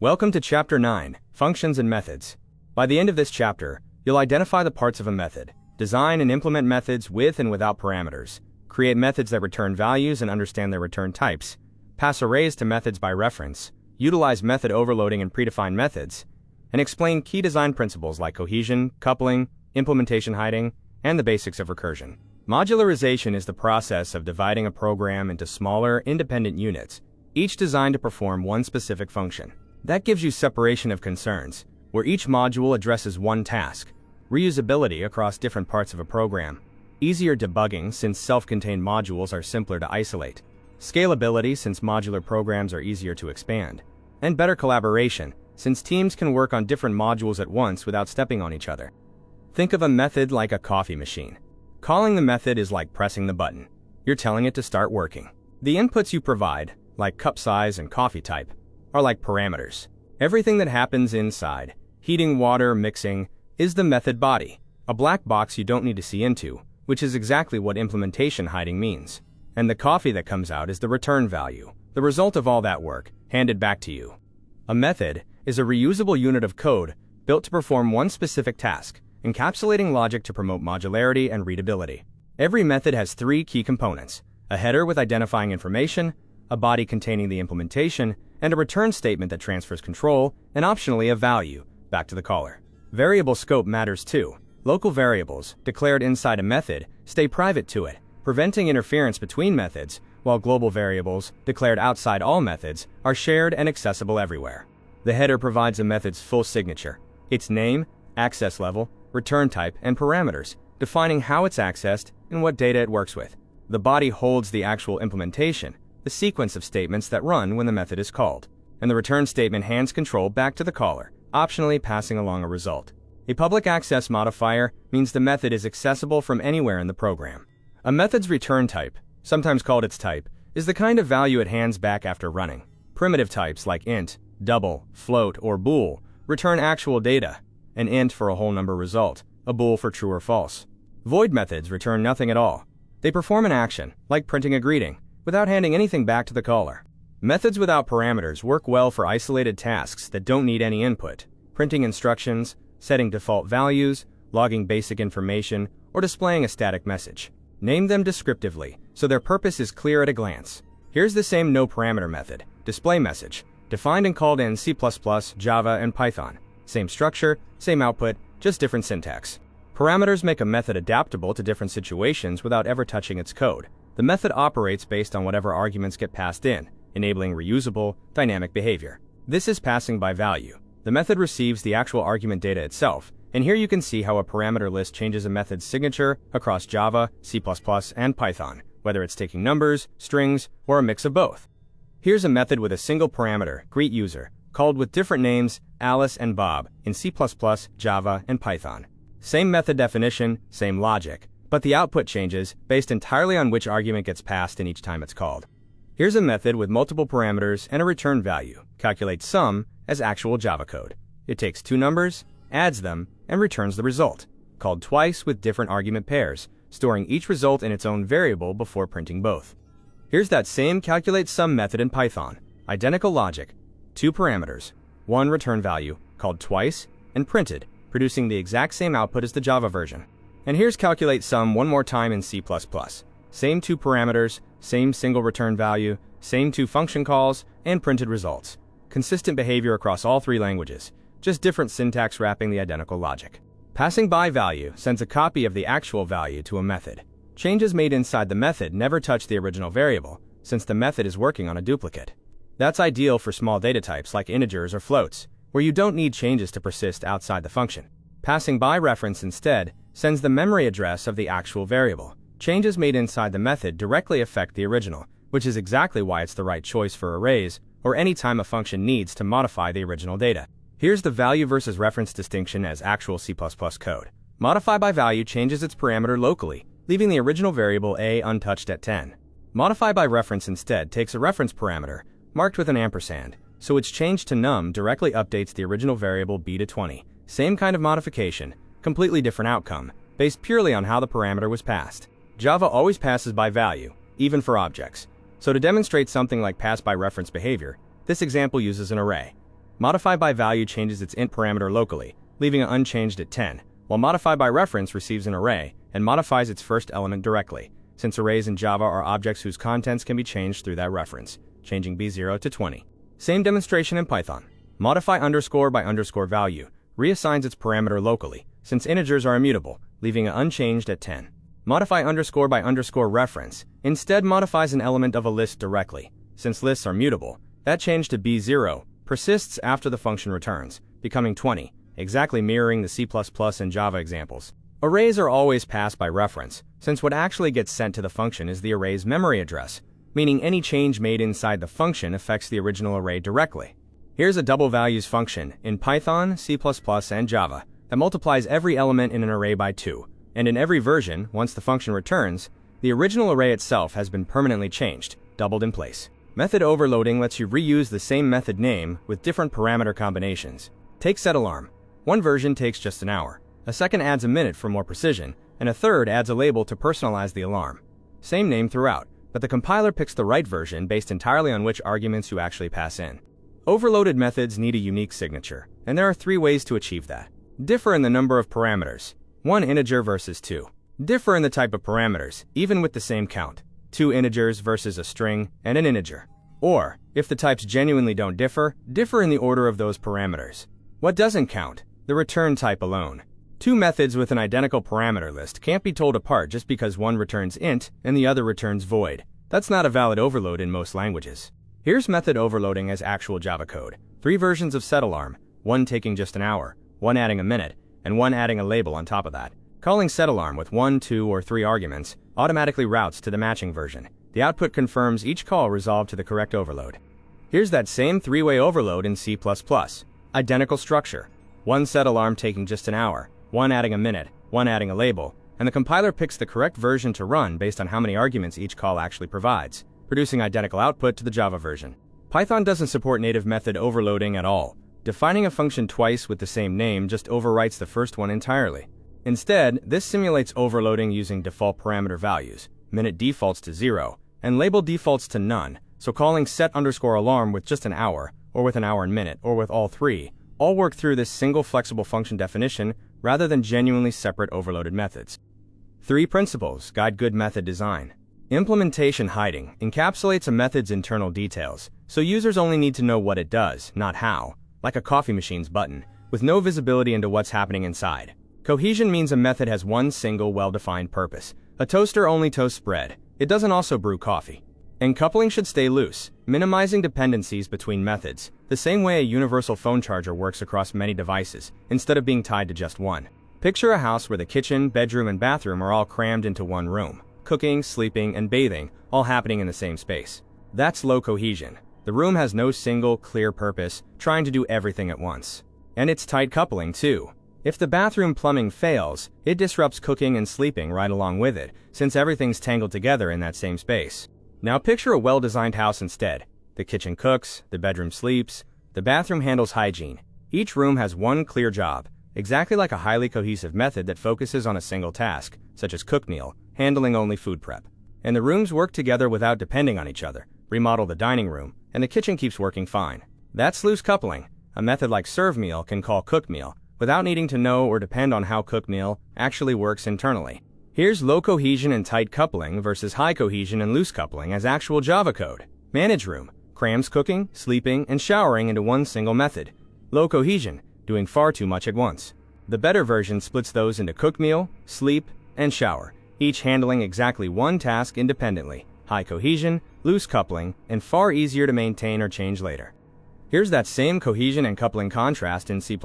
Welcome to Chapter 9, Functions and Methods. By the end of this chapter, you'll identify the parts of a method, design and implement methods with and without parameters, create methods that return values and understand their return types, pass arrays to methods by reference, utilize method overloading and predefined methods, and explain key design principles like cohesion, coupling, implementation hiding, and the basics of recursion. Modularization is the process of dividing a program into smaller, independent units, each designed to perform one specific function. That gives you separation of concerns, where each module addresses one task, reusability across different parts of a program, easier debugging since self-contained modules are simpler to isolate, scalability since modular programs are easier to expand, and better collaboration since teams can work on different modules at once without stepping on each other. Think of a method like a coffee machine. Calling the method is like pressing the button. You're telling it to start working. The inputs you provide, like cup size and coffee type, are like parameters. Everything that happens inside, heating, water, mixing, is the method body, a black box you don't need to see into, which is exactly what implementation hiding means. And the coffee that comes out is the return value, the result of all that work, handed back to you. A method is a reusable unit of code built to perform one specific task, encapsulating logic to promote modularity and readability. Every method has three key components: a header with identifying information, a body containing the implementation, and a return statement that transfers control, and optionally a value, back to the caller. Variable scope matters too. Local variables, declared inside a method, stay private to it, preventing interference between methods, while global variables, declared outside all methods, are shared and accessible everywhere. The header provides a method's full signature, its name, access level, return type, and parameters, defining how it's accessed and what data it works with. The body holds the actual implementation, the sequence of statements that run when the method is called, and the return statement hands control back to the caller, optionally passing along a result. A public access modifier means the method is accessible from anywhere in the program. A method's return type, sometimes called its type, is the kind of value it hands back after running. Primitive types like int, double, float, or bool return actual data, an int for a whole number result, a bool for true or false. Void methods return nothing at all. They perform an action, like printing a greeting, without handing anything back to the caller. Methods without parameters work well for isolated tasks that don't need any input, printing instructions, setting default values, logging basic information, or displaying a static message. Name them descriptively, so their purpose is clear at a glance. Here's the same no-parameter method, display message, defined and called in C++, Java, and Python. Same structure, same output, just different syntax. Parameters make a method adaptable to different situations without ever touching its code. The method operates based on whatever arguments get passed in, enabling reusable, dynamic behavior. This is passing by value. The method receives the actual argument data itself, and here you can see how a parameter list changes a method's signature across Java, C++, and Python, whether it's taking numbers, strings, or a mix of both. Here's a method with a single parameter, greetUser, called with different names, Alice and Bob, in C++, Java, and Python. Same method definition, same logic, but the output changes based entirely on which argument gets passed in each time it's called. Here's a method with multiple parameters and a return value, calculate sum as actual Java code. It takes two numbers, adds them, and returns the result, called twice with different argument pairs, storing each result in its own variable before printing both. Here's that same calculate sum method in Python, identical logic, two parameters, one return value, called twice, and printed, producing the exact same output as the Java version. And here's calculate sum one more time in C++. Same two parameters, same single return value, same two function calls, and printed results. Consistent behavior across all three languages, just different syntax wrapping the identical logic. Passing by value sends a copy of the actual value to a method. Changes made inside the method never touch the original variable, since the method is working on a duplicate. That's ideal for small data types like integers or floats, where you don't need changes to persist outside the function. Passing by reference instead sends the memory address of the actual variable. Changes made inside the method directly affect the original, which is exactly why it's the right choice for arrays, or any time a function needs to modify the original data. Here's the value versus reference distinction as actual C++ code. Modify by value changes its parameter locally, leaving the original variable a untouched at 10. Modify by reference instead takes a reference parameter, marked with an ampersand, so its change to num directly updates the original variable b to 20. Same kind of modification, completely different outcome, based purely on how the parameter was passed. Java always passes by value, even for objects. So to demonstrate something like pass by reference behavior, this example uses an array. Modify by value changes its int parameter locally, leaving it unchanged at 10, while modify by reference receives an array and modifies its first element directly, since arrays in Java are objects whose contents can be changed through that reference, changing b0 to 20. Same demonstration in Python. Modify underscore by underscore value reassigns its parameter locally, since integers are immutable, leaving it unchanged at 10. Modify underscore by underscore reference instead modifies an element of a list directly. Since lists are mutable, that change to b0 persists after the function returns, becoming 20, exactly mirroring the C++ and Java examples. Arrays are always passed by reference, since what actually gets sent to the function is the array's memory address, meaning any change made inside the function affects the original array directly. Here's a double values function in Python, C++, and Java that multiplies every element in an array by 2, and in every version, once the function returns, the original array itself has been permanently changed, doubled in place. Method overloading lets you reuse the same method name with different parameter combinations. Take setAlarm. One version takes just an hour, a second adds a minute for more precision, and a third adds a label to personalize the alarm. Same name throughout, but the compiler picks the right version based entirely on which arguments you actually pass in. Overloaded methods need a unique signature, and there are 3 ways to achieve that. Differ in the number of parameters, 1 integer versus 2. Differ in the type of parameters, even with the same count, 2 integers versus a string and an integer. Or, if the types genuinely don't differ, differ in the order of those parameters. What doesn't count? The return type alone. 2 methods with an identical parameter list can't be told apart just because one returns int and the other returns void. That's not a valid overload in most languages. Here's method overloading as actual Java code. 3 versions of setAlarm, one taking just an hour, one adding a minute, and one adding a label on top of that. Calling setAlarm with 1, 2, or 3 arguments automatically routes to the matching version. The output confirms each call resolved to the correct overload. Here's that same 3-way overload in C++. Identical structure. 1 setAlarm taking just an hour, 1 adding a minute, 1 adding a label, and the compiler picks the correct version to run based on how many arguments each call actually provides, producing identical output to the Java version. Python doesn't support native method overloading at all. Defining a function twice with the same name just overwrites the first one entirely. Instead, this simulates overloading using default parameter values. Minute defaults to 0, and label defaults to none, so calling set_alarm with just an hour, or with an hour and minute, or with all 3, all work through this single flexible function definition rather than genuinely separate overloaded methods. 3 principles guide good method design. Implementation hiding encapsulates a method's internal details, so users only need to know what it does, not how, like a coffee machine's button, with no visibility into what's happening inside. Cohesion means a method has one single well-defined purpose. A toaster only toasts bread. It doesn't also brew coffee. And coupling should stay loose, minimizing dependencies between methods, the same way a universal phone charger works across many devices, instead of being tied to just one. Picture a house where the kitchen, bedroom, and bathroom are all crammed into one room. Cooking, sleeping, and bathing, all happening in the same space. That's low cohesion. The room has no single, clear purpose, trying to do everything at once. And it's tight coupling, too. If the bathroom plumbing fails, it disrupts cooking and sleeping right along with it, since everything's tangled together in that same space. Now picture a well-designed house instead. The kitchen cooks, the bedroom sleeps, the bathroom handles hygiene. Each room has one clear job, exactly like a highly cohesive method that focuses on a single task, such as cook meal, handling only food prep. And the rooms work together without depending on each other. Remodel the dining room, and the kitchen keeps working fine. That's loose coupling. A method like serve meal can call cook meal, without needing to know or depend on how cook meal actually works internally. Here's low cohesion and tight coupling versus high cohesion and loose coupling as actual Java code. Manage room crams cooking, sleeping, and showering into one single method. Low cohesion, doing far too much at once. The better version splits those into cook meal, sleep, and shower, each handling exactly one task independently. High cohesion, loose coupling, and far easier to maintain or change later. Here's that same cohesion and coupling contrast in C++.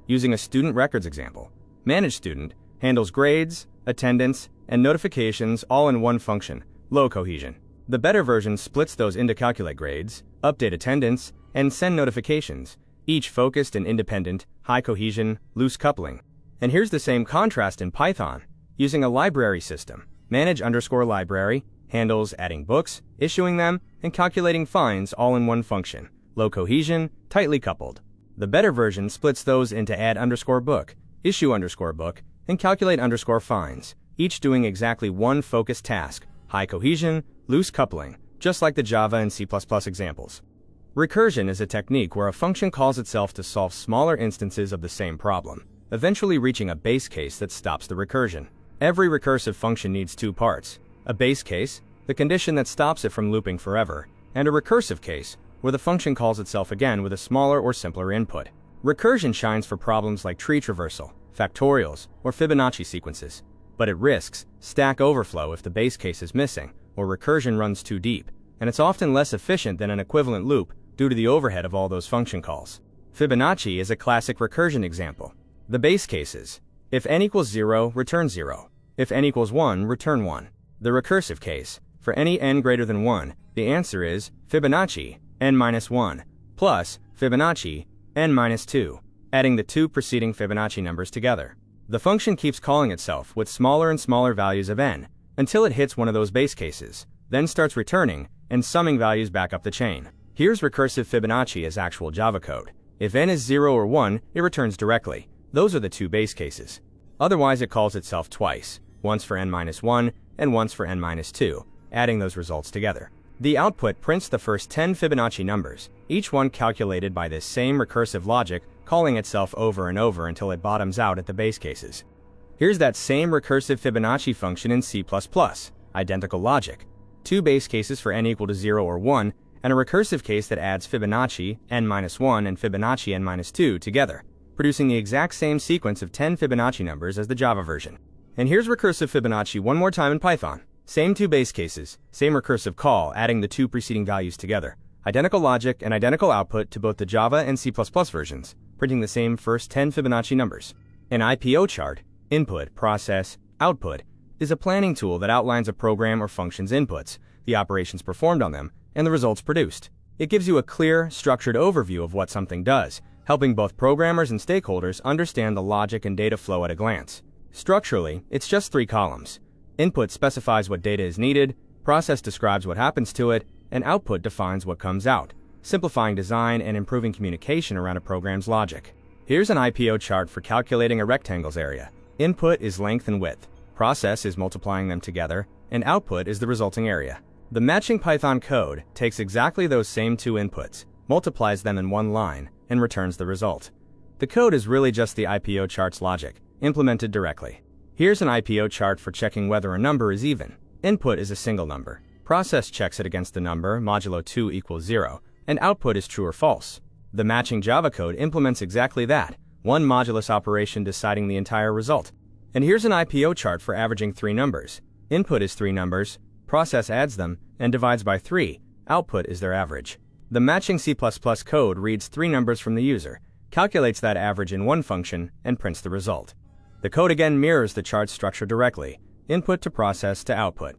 Using a student records example. Manage student handles grades, attendance, and notifications all in one function, low cohesion. The better version splits those into calculate grades, update attendance, and send notifications, each focused and independent, high cohesion, loose coupling. And here's the same contrast in Python. Using a library system. Manage_library handles adding books, issuing them, and calculating fines all in one function, low cohesion, tightly coupled. The better version splits those into add_book, issue_book, and calculate_fines, each doing exactly one focused task, high cohesion, loose coupling, just like the Java and C++ examples. Recursion is a technique where a function calls itself to solve smaller instances of the same problem, eventually reaching a base case that stops the recursion. Every recursive function needs two parts: a base case, the condition that stops it from looping forever, and a recursive case, where the function calls itself again with a smaller or simpler input. Recursion shines for problems like tree traversal, factorials, or Fibonacci sequences, but it risks stack overflow if the base case is missing, or recursion runs too deep, and it's often less efficient than an equivalent loop due to the overhead of all those function calls. Fibonacci is a classic recursion example. The base cases: if n equals 0, return 0. If n equals 1, return 1. The recursive case: for any n greater than 1, the answer is Fibonacci n-1 plus Fibonacci n-2, adding the two preceding Fibonacci numbers together. The function keeps calling itself with smaller and smaller values of n until it hits one of those base cases, then starts returning and summing values back up the chain. Here's recursive Fibonacci as actual Java code. If n is 0 or 1, it returns directly. Those are the two base cases. Otherwise, it calls itself twice, once for n-1 and once for n-2, adding those results together. The output prints the first 10 Fibonacci numbers, each one calculated by this same recursive logic, calling itself over and over until it bottoms out at the base cases. Here's that same recursive Fibonacci function in C++. Identical logic. Two base cases for n equal to 0 or 1, and a recursive case that adds Fibonacci n-1 and Fibonacci n-2 together, producing the exact same sequence of 10 Fibonacci numbers as the Java version. And here's recursive Fibonacci one more time in Python. Same two base cases, same recursive call, adding the two preceding values together. Identical logic and identical output to both the Java and C++ versions, printing the same first 10 Fibonacci numbers. An IPO chart, input, process, output, is a planning tool that outlines a program or function's inputs, the operations performed on them, and the results produced. It gives you a clear, structured overview of what something does, helping both programmers and stakeholders understand the logic and data flow at a glance. Structurally, it's just 3 columns. Input specifies what data is needed, process describes what happens to it, and output defines what comes out, simplifying design and improving communication around a program's logic. Here's an IPO chart for calculating a rectangle's area. Input is length and width, process is multiplying them together, and output is the resulting area. The matching Python code takes exactly those same two inputs, multiplies them in one line, and returns the result. The code is really just the IPO chart's logic, implemented directly. Here's an IPO chart for checking whether a number is even. Input is a single number. Process checks it against the number modulo 2 equals 0, and output is true or false. The matching Java code implements exactly that, one modulus operation deciding the entire result. And here's an IPO chart for averaging 3 numbers. Input is 3 numbers, process adds them, and divides by 3. Output is their average. The matching C++ code reads 3 numbers from the user, calculates that average in one function, and prints the result. The code again mirrors the chart's structure directly, input to process to output.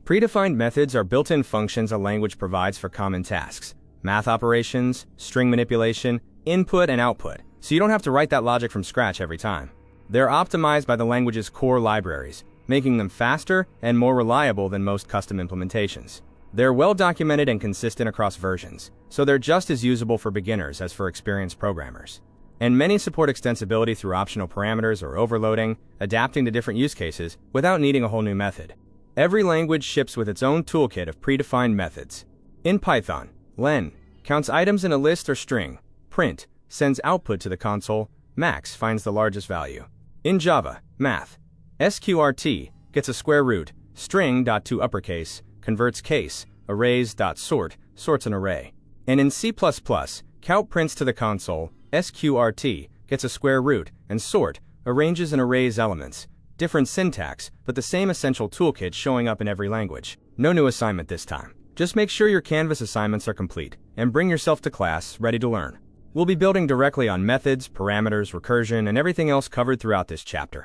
Predefined methods are built-in functions a language provides for common tasks: math operations, string manipulation, input and output, so you don't have to write that logic from scratch every time. They're optimized by the language's core libraries, making them faster and more reliable than most custom implementations. They're well documented and consistent across versions, so they're just as usable for beginners as for experienced programmers. And many support extensibility through optional parameters or overloading, adapting to different use cases without needing a whole new method. Every language ships with its own toolkit of predefined methods. In Python, len counts items in a list or string, print sends output to the console, max finds the largest value. In Java, math, sqrt gets a square root, string.toUppercase converts case, arrays.sort sorts an array. And in C++, count prints to the console, sqrt gets a square root, and sort arranges an array's elements. Different syntax, but the same essential toolkit showing up in every language. No new assignment this time. Just make sure your Canvas assignments are complete, and bring yourself to class ready to learn. We'll be building directly on methods, parameters, recursion, and everything else covered throughout this chapter.